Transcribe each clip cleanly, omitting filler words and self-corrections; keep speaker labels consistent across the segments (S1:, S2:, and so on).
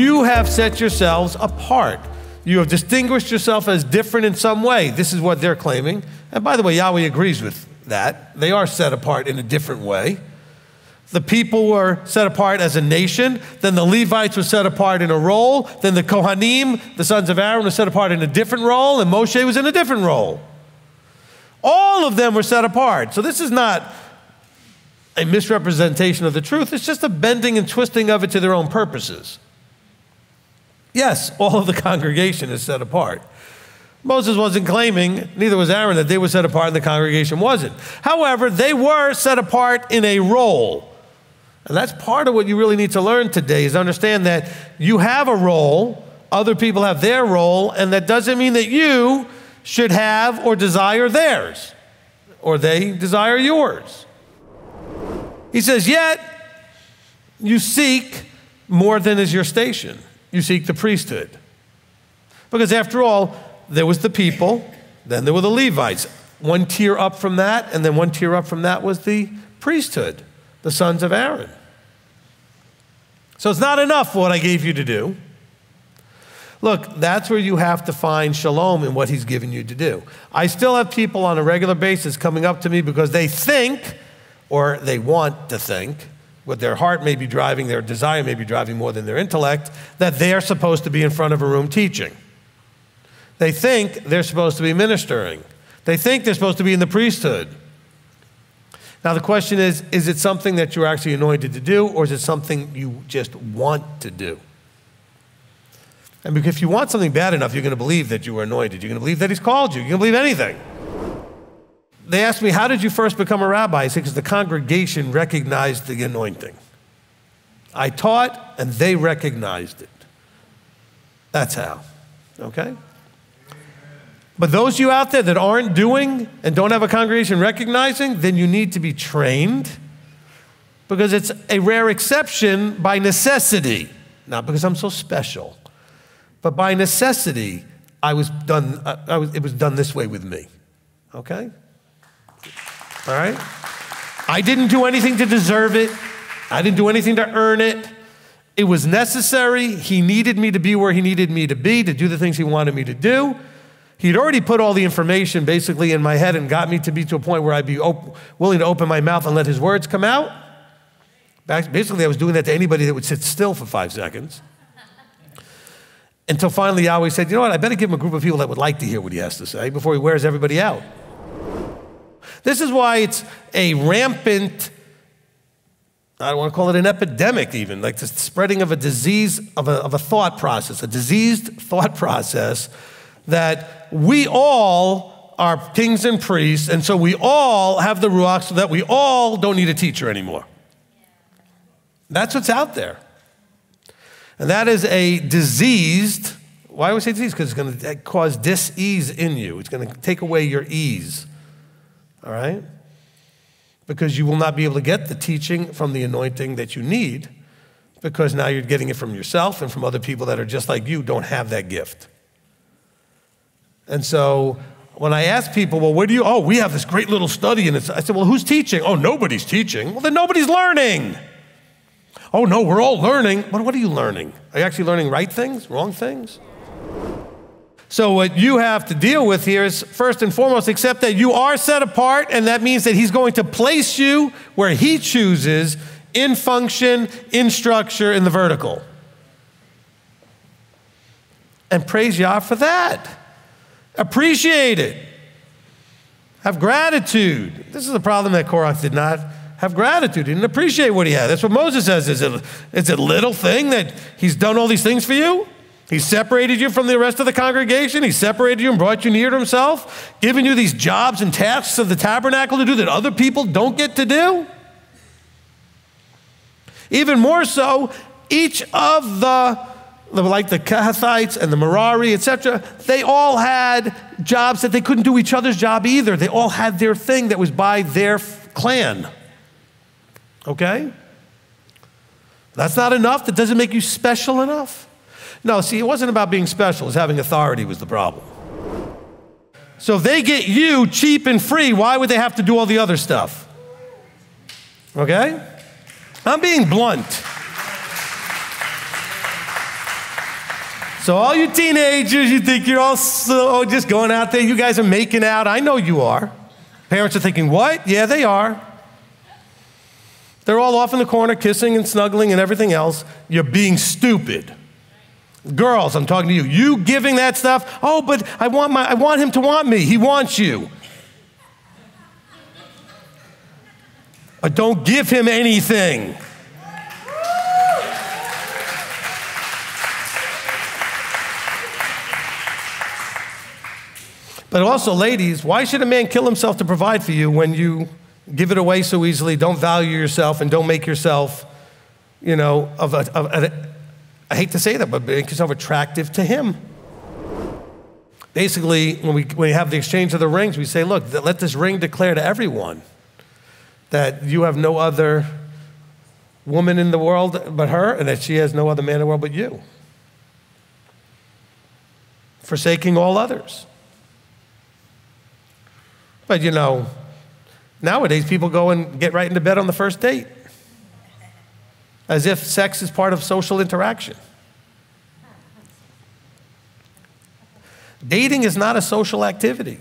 S1: you have set yourselves apart. You have distinguished yourself as different in some way. This is what they're claiming. And by the way, Yahweh agrees with that. They are set apart in a different way. The people were set apart as a nation. Then the Levites were set apart in a role. Then the Kohanim, the sons of Aaron, were set apart in a different role. And Moshe was in a different role. All of them were set apart. So this is not a misrepresentation of the truth. It's just a bending and twisting of it to their own purposes. Yes, all of the congregation is set apart. Moses wasn't claiming, neither was Aaron, that they were set apart and the congregation wasn't. However, they were set apart in a role. And that's part of what you really need to learn today, is understand that you have a role, other people have their role, and that doesn't mean that you should have or desire theirs, or they desire yours. He says, yet you seek more than is your station. You seek the priesthood. Because after all, there was the people, then there were the Levites. One tier up from that, and then one tier up from that was the priesthood, the sons of Aaron. So it's not enough what I gave you to do. Look, that's where you have to find shalom in what he's given you to do. I still have people on a regular basis coming up to me because they think, or they want to think, what their heart may be driving, their desire may be driving more than their intellect, that they're supposed to be in front of a room teaching. They think they're supposed to be ministering. They think they're supposed to be in the priesthood. Now the question is it something that you're actually anointed to do, or is it something you just want to do? And if you want something bad enough, you're going to believe that you were anointed. You're going to believe that he's called you. You're going to believe anything. They asked me, how did you first become a rabbi? I said, because the congregation recognized the anointing. I taught, and they recognized it. That's how, okay? But those of you out there that aren't doing and don't have a congregation recognizing, then you need to be trained, because it's a rare exception by necessity, not because I'm so special, but by necessity. It was done this way with me, okay? All right? I didn't do anything to deserve it. I didn't do anything to earn it. It was necessary. He needed me to be where he needed me to be, to do the things he wanted me to do. He'd already put all the information basically in my head and got me to be to a point where I'd be willing to open my mouth and let his words come out. Basically, I was doing that to anybody that would sit still for 5 seconds. Until finally Yahweh said, you know what, I better give him a group of people that would like to hear what he has to say before he wears everybody out. This is why it's a rampant, I don't want to call it an epidemic even, like the spreading of a disease, of a thought process, a diseased thought process, that we all are kings and priests, and so we all have the Ruach, so that we all don't need a teacher anymore. That's what's out there. And that is a diseased, why would I say disease? Because it's going to cause dis-ease in you. It's going to take away your ease. All right? Because you will not be able to get the teaching from the anointing that you need, because now you're getting it from yourself and from other people that are just like you, don't have that gift. And so when I ask people, well, where do you, oh, we have this great little study, and I said, well, who's teaching? Oh, nobody's teaching. Well, then nobody's learning. Oh, no, we're all learning. What are you learning? Are you actually learning right things, wrong things? So what you have to deal with here is, first and foremost, accept that you are set apart, and that means that he's going to place you where he chooses, in function, in structure, in the vertical. And praise Yah for that. Appreciate it. Have gratitude. This is a problem that Korach did not have gratitude. He didn't appreciate what he had. That's what Moses says. Is it a little thing that he's done all these things for you? He separated you from the rest of the congregation. He separated you and brought you near to himself, giving you these jobs and tasks of the tabernacle to do that other people don't get to do. Even more so, each of like the Kehathites and the Merari, etc., they all had jobs that they couldn't do each other's job either. They all had their thing that was by their clan. Okay? That's not enough. That doesn't make you special enough. No, see, it wasn't about being special. It was having authority was the problem. So if they get you cheap and free, why would they have to do all the other stuff? Okay? I'm being blunt. So all you teenagers, you think you're all so just going out there, you guys are making out. I know you are. Parents are thinking, what? Yeah, they are. They're all off in the corner kissing and snuggling and everything else. You're being stupid. Girls, I'm talking to you. You giving that stuff, oh, but I want him to want me. He wants you. But don't give him anything. But also, ladies, why should a man kill himself to provide for you when you give it away so easily, don't value yourself, and don't make yourself, I hate to say that, but make yourself attractive to him? Basically, when we have the exchange of the rings, we say, look, let this ring declare to everyone that you have no other woman in the world but her, and that she has no other man in the world but you. Forsaking all others. But nowadays people go and get right into bed on the first date, as if sex is part of social interaction. Dating is not a social activity.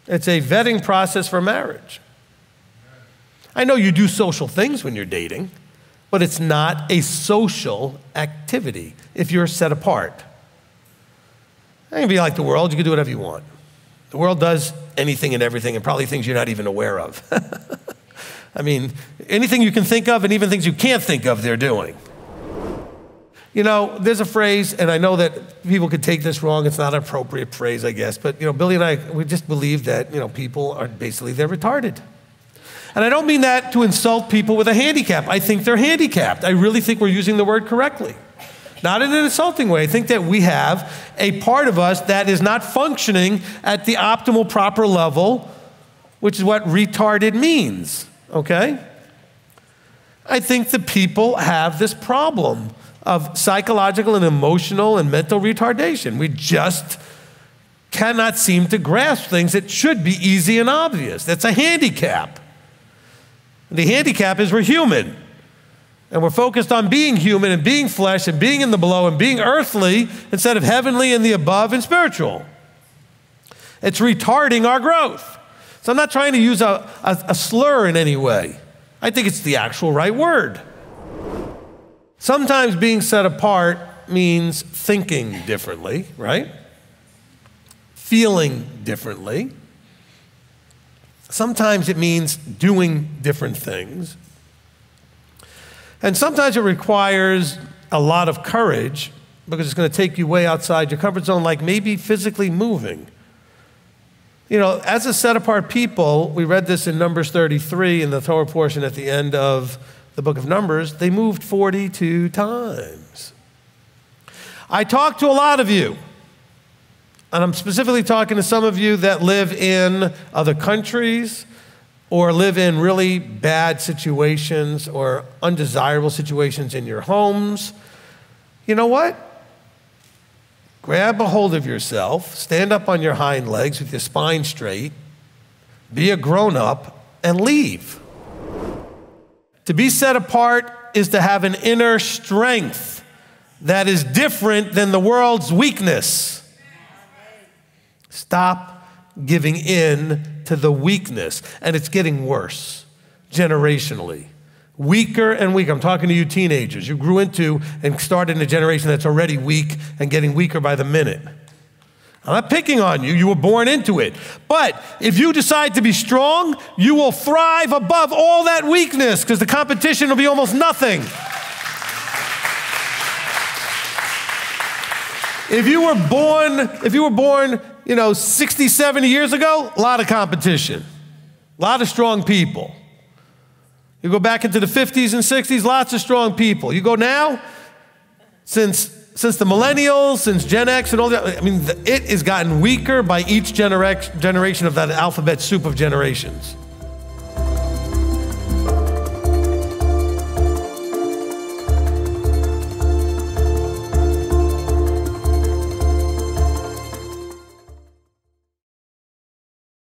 S1: It's a vetting process for marriage. I know you do social things when you're dating, but it's not a social activity if you're set apart. It can be like the world, you can do whatever you want. The world does anything and everything, and probably things you're not even aware of. I mean, anything you can think of and even things you can't think of, they're doing. There's a phrase, and I know that people could take this wrong. It's not an appropriate phrase, I guess. But, Billy and I, we just believe that, people are basically, they're retarded. And I don't mean that to insult people with a handicap. I think they're handicapped. I really think we're using the word correctly. Not in an insulting way. I think that we have a part of us that is not functioning at the optimal, proper level, which is what retarded means, okay? I think the people have this problem of psychological and emotional and mental retardation. We just cannot seem to grasp things that should be easy and obvious. That's a handicap. The handicap is we're human. And we're focused on being human and being flesh and being in the below and being earthly instead of heavenly and the above and spiritual. It's retarding our growth. So I'm not trying to use a slur in any way. I think it's the actual right word. Sometimes being set apart means thinking differently, right? Feeling differently. Sometimes it means doing different things. And sometimes it requires a lot of courage because it's going to take you way outside your comfort zone, like maybe physically moving. As a set-apart people, we read this in Numbers 33 in the Torah portion at the end of the book of Numbers, they moved 42 times. I talked to a lot of you, and I'm specifically talking to some of you that live in other countries, or live in really bad situations or undesirable situations in your homes. You know what? Grab a hold of yourself, stand up on your hind legs with your spine straight, be a grown-up, and leave. To be set apart is to have an inner strength that is different than the world's weakness. Stop giving in to the weakness, and it's getting worse generationally. Weaker and weaker. I'm talking to you teenagers. You grew into and started in a generation that's already weak and getting weaker by the minute. I'm not picking on you. You were born into it. But if you decide to be strong, you will thrive above all that weakness because the competition will be almost nothing. If you were born, 60, 70 years ago, a lot of competition, a lot of strong people. You go back into the 50s and 60s, lots of strong people. You go now, since the millennials, since Gen X and all that, it has gotten weaker by each generation of that alphabet soup of generations.